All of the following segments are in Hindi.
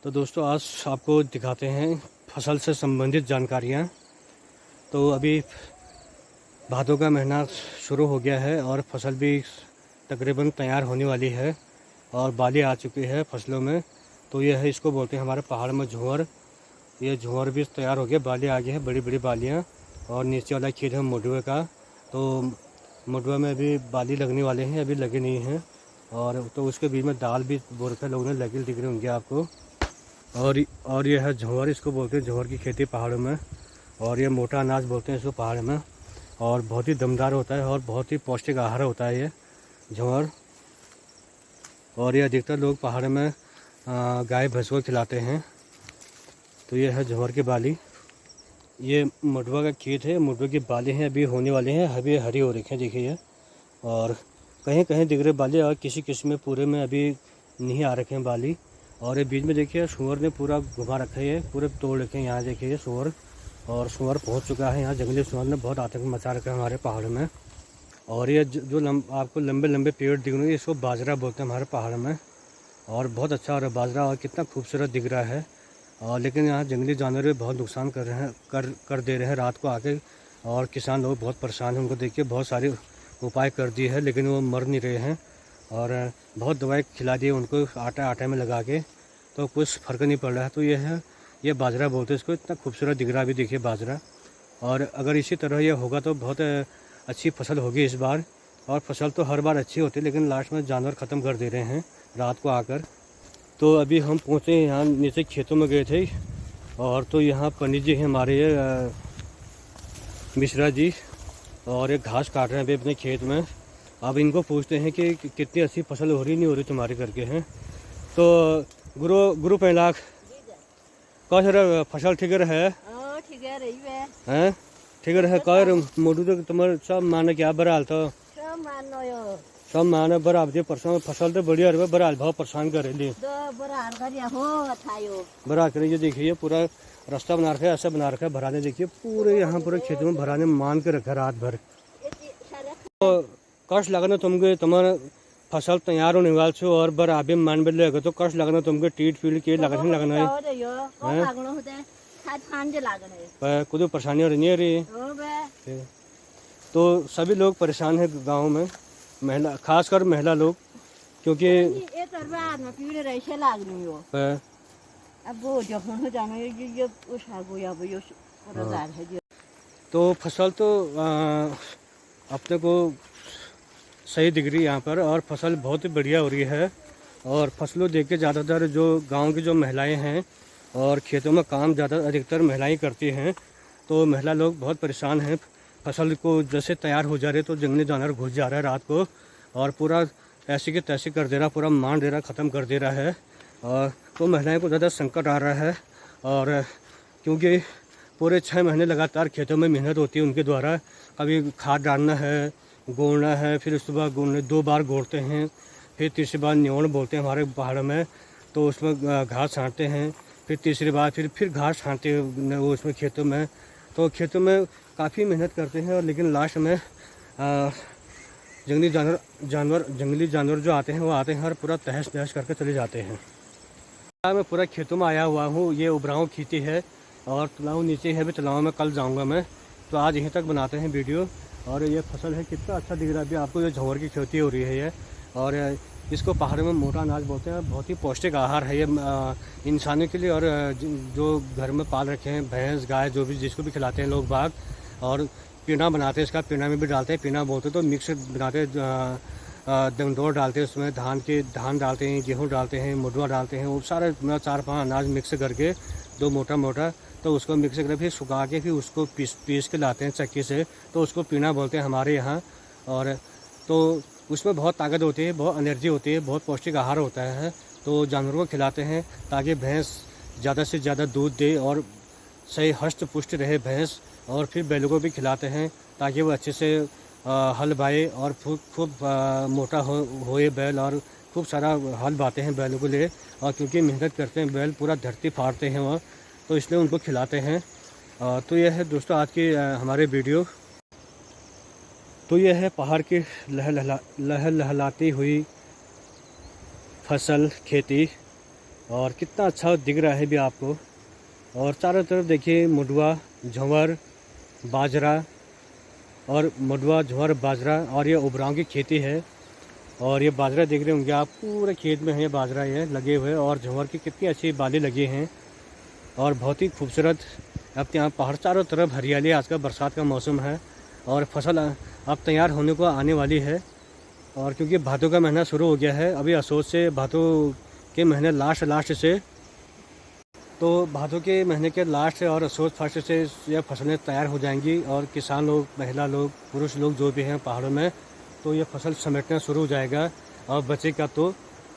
तो दोस्तों आज आपको दिखाते हैं फसल से संबंधित जानकारियाँ। तो अभी भादों का महीना शुरू हो गया है और फसल भी तकरीबन तैयार होने वाली है और बाली आ चुकी है फसलों में। तो ये है, इसको बोलते हैं हमारे पहाड़ में झुंवर। ये झुंवर भी तैयार हो गया, बाली आ गई है, बड़ी बड़ी बालियाँ। और नीचे वाला खेत है मुडुए का, तो मुडुआ में अभी बाली लगने वाले हैं, अभी लगे नहीं हैं। और तो उसके बीच में दाल भी बो रखे लोगों ने, लगे दिख रहे होंगे आपको। और ये है झुंवर, इसको बोलते हैं झुंवर की खेती पहाड़ों में। और ये मोटा अनाज बोलते हैं इसको पहाड़ में, और बहुत ही दमदार होता है और बहुत ही पौष्टिक आहार होता है ये झुंवर। और ये अधिकतर लोग पहाड़ में गाय भैंस को खिलाते हैं। तो ये है झुंवर की बाली। ये मडुआ का खेत है, मडुआ की बाली हैं, अभी होने वाले हैं, अभी हरी हो रही हैं, देखिए। और कहीं कहीं दिख रहे बाली, और किसी किसी में पूरे में अभी नहीं आ रखे हैं बाली। और ये बीच में देखिए सूअर ने पूरा घुमा रखा है, पूरे तोड़ रखे हैं। यहाँ देखिए सूअर, और सूअर पहुँच चुका है यहाँ। जंगली सूअर ने बहुत आतंक मचा रखा है हमारे पहाड़ में। और ये जो आपको लंबे लंबे पेड़ दिख रहे हैं, इसको बाजरा बोलते हैं हमारे पहाड़ में। और बहुत अच्छा हो रहा है बाजरा, और कितना खूबसूरत दिख रहा है। और लेकिन यहाँ जंगली जानवर भी बहुत नुकसान कर रहे हैं, कर दे रहे हैं रात को आके। और किसान लोग बहुत परेशान हैं, उनको देखिए बहुत सारे उपाय कर दिए हैं, लेकिन वो मर नहीं रहे हैं। और बहुत दवाई खिला दी उनको आटे में लगा के, तो कुछ फ़र्क नहीं पड़ रहा है। तो ये है, ये बाजरा बोलते हैं इसको। इतना खूबसूरत दिख रहा है अभी देखिए बाजरा। और अगर इसी तरह ये होगा तो बहुत अच्छी फसल होगी इस बार। और फसल तो हर बार अच्छी होती है, लेकिन लास्ट में जानवर ख़त्म कर दे रहे हैं रात को आकर। तो अभी हम पहुँचे यहाँ, नीचे खेतों में गए थे। और तो यहाँ पंडित जी हैं हमारे, मिश्रा जी, और एक घास काट रहे हैं अभी अपने खेत में। अब इनको पूछते हैं कि कितनी अच्छी फसल हो रही नहीं हो रही तुम्हारे करके हैं। तो गुरु गुरु 5 लाख कह सर फसल ठीक है हैं, ठीक है कह मोटू तो तुम्हारे सब माने क्या बराल तो सब माने बराबर दे परसों फसल तो बढ़िया रहे, बराल भाव परेशान कर रही बरा कर। ये देखिए पूरा रास्ता बना रखा है, ऐसा बना रखा है भराने, देखिए पूरे यहाँ पूरे खेतों में भराने मान के रखा है रात भर। तो कष्ट लगना तुमके, तुम्हारा फसल तैयार होने वाले छो और बराबर मान बदलेगा तो कष्ट लगना तुमके, टीट फीट के लगना है कोई परेशानी हो रही है। तो सभी लोग परेशान हैं गांव में, महिला खासकर महिला लोग, क्योंकि तो फसल तो अपने को सही दिख रही है यहाँ पर, और फसल बहुत ही बढ़िया हो रही है। और फसलों देख के ज़्यादातर जो गांव की जो महिलाएं हैं और खेतों में काम ज़्यादा अधिकतर महिलाएं करती हैं, तो महिला लोग बहुत परेशान हैं। फसल को जैसे तैयार हो जा रहे तो जंगली जानवर घुस जा रहा है रात को, और पूरा ऐसी की तैसी कर दे रहा, पूरा मान दे रहा, ख़त्म कर दे रहा है। और तो महिलाएं को ज़्यादा संकट आ रहा है। और क्योंकि पूरे 6 महीने लगातार खेतों में मेहनत होती है उनके द्वारा, कभी खाद डालना है, गोड़ना है, फिर उसके बाद गोड़ने 2 बार गोड़ते हैं, फिर तीसरी बार न्योण बोलते हैं हमारे पहाड़ में, तो उसमें घास छांटते हैं, फिर तीसरी बार फिर घास छांटते हैं वो उसमें खेतों में। तो खेतों में काफ़ी मेहनत करते हैं, और लेकिन लास्ट में जंगली जानवर जो आते हैं वो आते हैं और पूरा तहस नहस करके चले जाते हैं। मैं पूरा खेतों में आया हुआ हूँ, ये उबराव खेती है और तालाब नीचे है, भी तालाब में कल जाऊँगा मैं। तो आज यहीं तक बनाते हैं वीडियो। और ये फसल है, कितना अच्छा दिख रहा है अभी आपको, ये झंवर की खेती हो रही है ये। और इसको पहाड़ में मोटा अनाज बोलते हैं, बहुत ही पौष्टिक आहार है ये इंसानों के लिए। और जो घर में पाल रखे हैं भैंस गाय, जो भी जिसको भी खिलाते हैं लोग बाग, और पीना बनाते हैं इसका, पीना में भी डालते हैं, पीना बोलते तो मिक्स बनाते हैं, दंदोर डालते हैं उसमें, धान डालते हैं, गेहूँ डालते हैं, मुडवा डालते हैं, वो सारे 4-5 अनाज मिक्स करके, 2 मोटा मोटा, तो उसको मिक्स करके फिर सुखा के फिर उसको पीस के लाते हैं चक्की से, तो उसको पीना बोलते हैं हमारे यहाँ। और तो उसमें बहुत ताकत होती है, बहुत एनर्जी होती है, बहुत पौष्टिक आहार होता है। तो जानवरों को खिलाते हैं ताकि भैंस ज़्यादा से ज़्यादा दूध दे और सही हष्ट पुष्ट रहे भैंस। और फिर बैलों को भी खिलाते हैं ताकि वो अच्छे से हल बाए और खूब मोटा होए बैल, और खूब सारा हल बाते हैं बैलों को ले। और क्योंकि मेहनत करते हैं बैल, पूरा धरती फाड़ते हैं वह, तो इसलिए उनको खिलाते हैं। तो यह है दोस्तों आज की हमारे वीडियो। तो यह है पहाड़ की लहलहाती हुई फसल खेती, और कितना अच्छा दिख रहा है भी आपको। और चारों तरफ देखिए मुडवा, ज्वार, बाजरा और मुडवा, ज्वार, बाजरा और ये उबराव की खेती है। और ये बाजरा देख रहे होंगे आप, पूरे खेत में है ये बाजरा ये लगे हुए। और ज्वार की कितनी अच्छी बालें लगी हैं और बहुत ही खूबसूरत। अब यहाँ पहाड़ चारों तरफ हरियाली, आज का बरसात का मौसम है और फसल अब तैयार होने को आने वाली है। और क्योंकि भादों का महीना शुरू हो गया है, अभी असोज से भादों के महीने लास्ट से, तो भादों के महीने के लास्ट से और असोज फर्स्ट से यह फसलें तैयार हो जाएंगी। और किसान लोग, महिला लोग, पुरुष लोग जो भी हैं पहाड़ों में, तो ये फसल समेटना शुरू हो जाएगा। और बचेगा तो,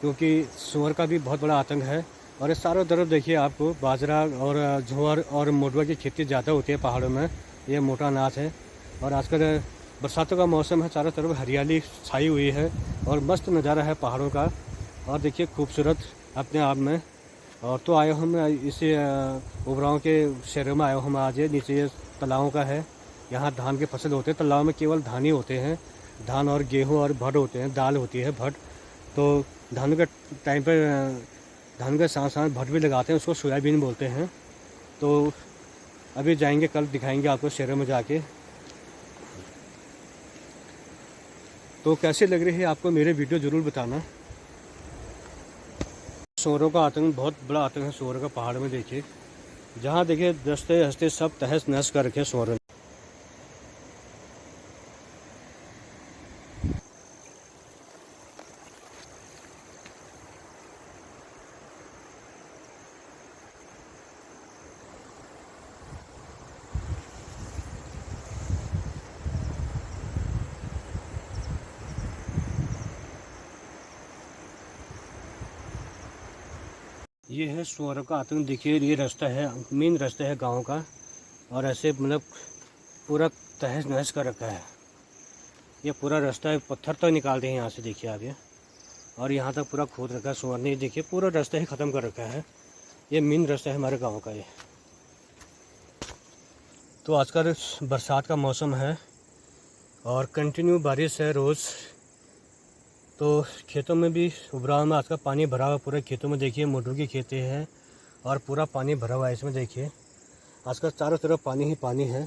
क्योंकि सुअर का भी बहुत बड़ा आतंक है। और इस चारों तरफ देखिए आपको बाजरा और ज्वार और मोटवा की खेती ज़्यादा होती है पहाड़ों में, ये मोटा अनाज है। और आजकल बरसातों का मौसम है, चारों तरफ हरियाली छाई हुई है और मस्त नज़ारा है पहाड़ों का। और देखिए खूबसूरत अपने आप में। और तो आए हम इसे उबराव के शहरों में आए हम आज। ये नीचे ये तालाबों का है, यहाँ धान के फसल होते हैं। तालाब में केवल धान ही होते हैं, धान और गेहूँ और भट होते हैं, दाल होती है भट। तो धान के टाइम पर धान के साथ साथ भट भी लगाते हैं, उसको सोयाबीन बोलते हैं। तो अभी जाएंगे, कल दिखाएंगे आपको शहरों में जाके। तो कैसे लग रही है आपको मेरे वीडियो ज़रूर बताना। सुअरों का आतंक बहुत बड़ा आतंक है सुअर का पहाड़ में। देखिए जहाँ देखिए दस्ते हंसते सब तहस नहस कर रखे सुअरों ने। ये है सुअरों का आतंक। देखिए ये रास्ता है, मेन रास्ता है गांव का। और ऐसे मतलब पूरा तहस नहस कर रखा है। ये पूरा रास्ता है, पत्थर तक निकालते हैं यहाँ से, देखिए आप ये। और यहाँ तक पूरा खोद रखा है सुअर ने। देखिए पूरा रास्ता ही ख़त्म कर रखा है। ये मेन रास्ता है हमारे गांव का ये। तो आजकल बरसात का मौसम है और कंटिन्यू बारिश है रोज़। तो खेतों में भी उबराव में आज का पानी भरा हुआ पूरे खेतों में। देखिए मोटर की खेती है और पूरा पानी भरा हुआ है इसमें। देखिए आजकल चारों तरफ पानी ही पानी है।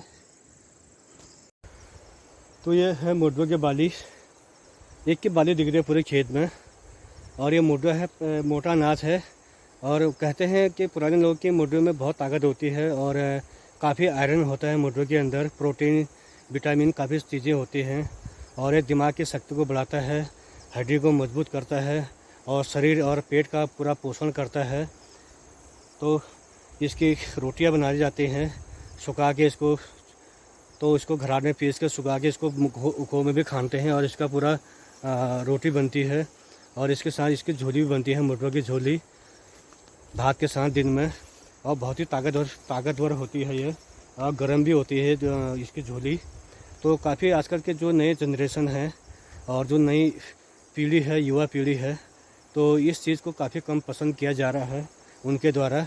तो ये है मोटवा के बाली, एक की बाली दिख रही है पूरे खेत में। और ये मोटवा है, मोटा अनाज है। और कहते हैं कि पुराने लोग के मोटवे में बहुत ताकत होती है और काफ़ी आयरन होता है मोटवे के अंदर, प्रोटीन, विटामिन, काफ़ी चीज़ें होती हैं। और ये दिमाग की शक्ति को बढ़ाता है, हड्डी को मजबूत करता है और शरीर और पेट का पूरा पोषण करता है। तो इसकी रोटियां बनाई जाती हैं सुखा के इसको। तो इसको घराट में पीस के सुखा के इसको खो में भी खाते हैं और इसका पूरा रोटी बनती है। और इसके साथ इसकी झोली भी बनती है, मोटवा की झोली, भात के साथ दिन में। और बहुत ही ताकतवर होती है ये, और गर्म भी होती है इसकी झोली। तो काफ़ी आजकल के जो नए जनरेशन है और जो नई पीढ़ी है, युवा पीढ़ी है, तो इस चीज़ को काफ़ी कम पसंद किया जा रहा है उनके द्वारा।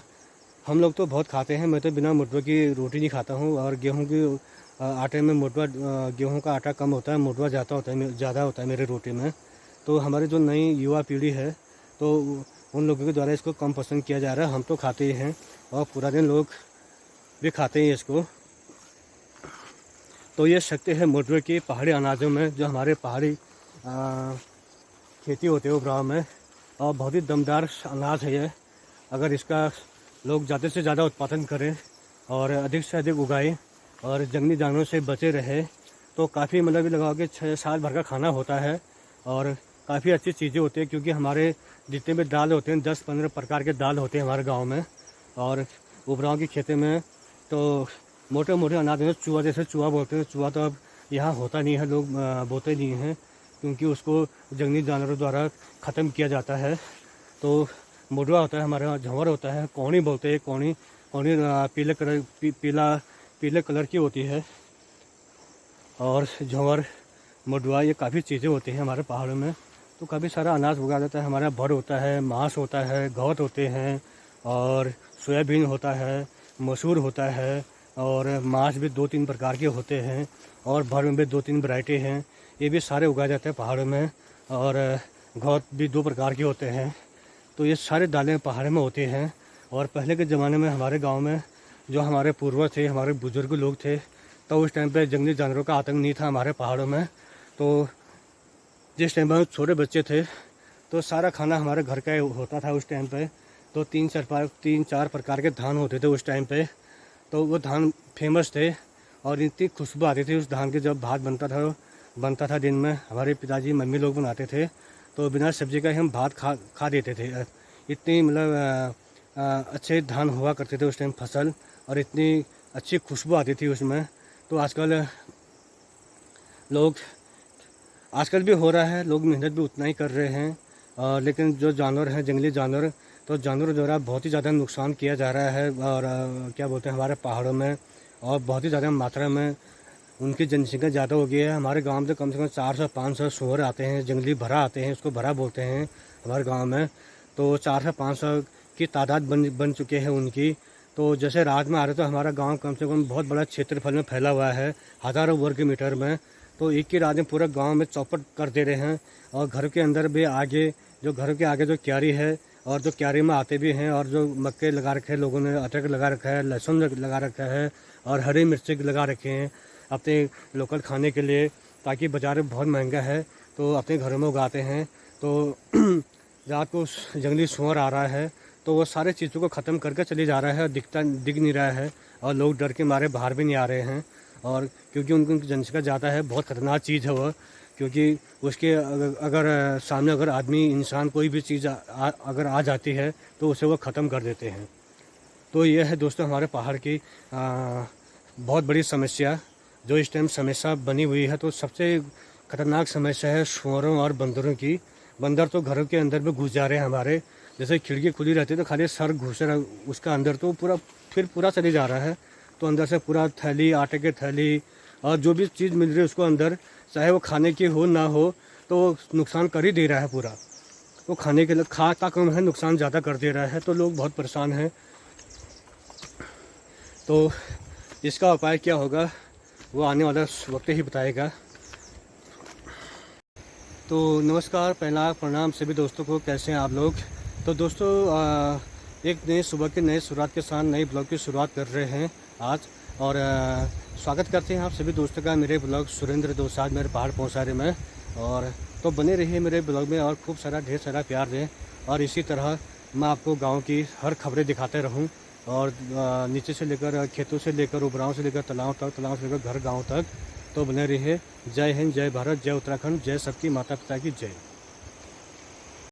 हम लोग तो बहुत खाते हैं, मैं तो बिना मोटवा की रोटी नहीं खाता हूँ। और गेहूं की आटे में मोटवा, गेहूं का आटा कम होता है, मोटवा ज़्यादा होता है मेरे रोटी में। तो हमारी जो नई युवा पीढ़ी है, तो उन लोगों के द्वारा इसको कम पसंद किया जा रहा है। हम तो खाते ही हैं और पुराने लोग भी खाते हैं इसको। तो ये शक्ति है मोटवे की पहाड़ी अनाजों में, जो हमारे पहाड़ी खेती होते हैं उबराव में। और बहुत ही दमदार अनाज है ये। अगर इसका लोग ज़्यादा से ज़्यादा उत्पादन करें और अधिक से अधिक उगाएं और जंगली जानवरों से बचे रहे, तो काफ़ी मतलब लगाओ कि 6 साल भर का खाना होता है और काफ़ी अच्छी चीज़ें होती हैं। क्योंकि हमारे जितने भी दाल होते हैं, 10-15 प्रकार के दाल होते हैं हमारे गांव में। और उबराव की खेती में तो मोटे मोटे अनाज में चूहा, जैसे चूहा बोलते हैं, चूहा तो अब यहाँ होता नहीं है, लोग बोते नहीं हैं, क्योंकि उसको जंगली जानवरों द्वारा ख़त्म किया जाता है। तो मोटवा होता है हमारे यहाँ, झंवर होता है, कौनी बोलते हैं। कौनी पीले कलर की होती है। और झंवर, मोटवा, ये काफ़ी चीज़ें होती हैं हमारे पहाड़ों में। तो काफ़ी सारा अनाज उगाया जाता है हमारे यहाँ। भर होता है, मांस होता है, गौत होते हैं और सोयाबीन होता है, मसूर होता है। और मांस भी 2-3 प्रकार के होते हैं और भर में भी 2-3 वैरायटी हैं। ये भी सारे उगाए जाते हैं पहाड़ों में। और घौत भी 2 प्रकार के होते हैं। तो ये सारे दालें पहाड़ में होती हैं। और पहले के ज़माने में हमारे गांव में जो हमारे पूर्वज थे, हमारे बुज़ुर्ग लोग थे, तो उस टाइम पे जंगली जानवरों का आतंक नहीं था हमारे पहाड़ों में। तो जिस टाइम पर हम छोटे बच्चे थे तो सारा खाना हमारे घर का होता था उस टाइम पे। तो 3-4 प्रकार के धान होते थे उस टाइम पे। तो वो धान फेमस थे और इतनी खुशबू आती थी उस धान के। जब भात बनता था दिन में, हमारे पिताजी मम्मी लोग बनाते थे, तो बिना सब्जी का ही हम भात खा देते थे। इतनी मतलब अच्छे धान हुआ करते थे उस टाइम फसल, और इतनी अच्छी खुशबू आती थी उसमें। तो आजकल भी हो रहा है, लोग मेहनत भी उतना ही कर रहे हैं। लेकिन जो जानवर हैं, जंगली जानवर, तो जानवरों द्वारा बहुत ही ज़्यादा नुकसान किया जा रहा है। और क्या बोलते हैं, हमारे पहाड़ों में और बहुत ही ज़्यादा मात्रा में उनकी जनसंख्या ज़्यादा हो गई है। हमारे गांव में तो कम से कम 400-500 सूअर आते हैं, जंगली भरा आते हैं, उसको भरा बोलते हैं हमारे गांव में। तो 400 से 500 की तादाद बन चुके हैं उनकी। तो जैसे रात में आ रहे, तो हमारा गांव कम से कम बहुत बड़ा क्षेत्रफल में फैला हुआ है, हज़ारों वर्ग मीटर में। तो एक ही रात में पूरा गांव में चौपट कर दे रहे हैं। और घर के अंदर भी आगे, जो घर के आगे जो क्यारी है, और जो क्यारी में आते भी हैं, और जो मक्के लगा रखे हैं लोगों ने, अदरक लगा रखा है, लहसुन लगा रखा है, और हरी मिर्ची लगा रखे हैं अपने लोकल खाने के लिए, ताकि बाज़ार में बहुत महंगा है तो अपने घरों में उगाते हैं। तो रात को जंगली सूअर आ रहा है तो वो सारे चीज़ों को ख़त्म करके चले जा रहा है, दिख नहीं रहा है, और लोग डर के मारे बाहर भी नहीं आ रहे हैं। और क्योंकि उनकी जनसंख्या ज़्यादा है, बहुत ख़तरनाक चीज़ है वह। क्योंकि उसके अगर सामने अगर आदमी, इंसान, कोई भी चीज़ अगर आ जाती है तो उसे वो ख़त्म कर देते हैं। तो ये है दोस्तों हमारे पहाड़ की बहुत बड़ी समस्या जो इस टाइम समस्या बनी हुई है। तो सबसे खतरनाक समस्या है सूअरों और बंदरों की। बंदर तो घरों के अंदर भी घुस जा रहे हैं हमारे। जैसे खिड़की खुली रहती है तो खाली सर घुस रहा है उसका अंदर, तो पूरा चले जा रहा है। तो अंदर से पूरा थैली, आटे की थैली, और जो भी चीज़ मिल रही है उसको अंदर, चाहे वो खाने की हो ना हो, तो नुकसान कर ही दे रहा है पूरा। वो खाने के लिए खाता कम है, नुकसान ज़्यादा कर दे रहा है। तो लोग बहुत परेशान हैं। तो इसका उपाय क्या होगा वो आने वाला वक्त ही बताएगा। तो नमस्कार, पहला प्रणाम सभी दोस्तों को, कैसे हैं आप लोग। तो दोस्तों एक नए सुबह के नए शुरुआत के साथ नए ब्लॉग की शुरुआत कर रहे हैं आज। और स्वागत करते हैं आप सभी दोस्तों का मेरे ब्लॉग सुरेंद्र दोसांझ मेरे पहाड़ पहुँचाने में। और तो बने रहिए मेरे ब्लॉग में और खूब सारा ढेर सारा प्यार दें। और इसी तरह मैं आपको गांव की हर खबरें दिखाते रहूं, और नीचे से लेकर खेतों से लेकर उबराव से लेकर तालाब तक, तालाब से लेकर घर गाँव तक। तो बने रहिए। जय हिंद, जय भारत, जय उत्तराखंड, जय सबकी माता पिता की जय।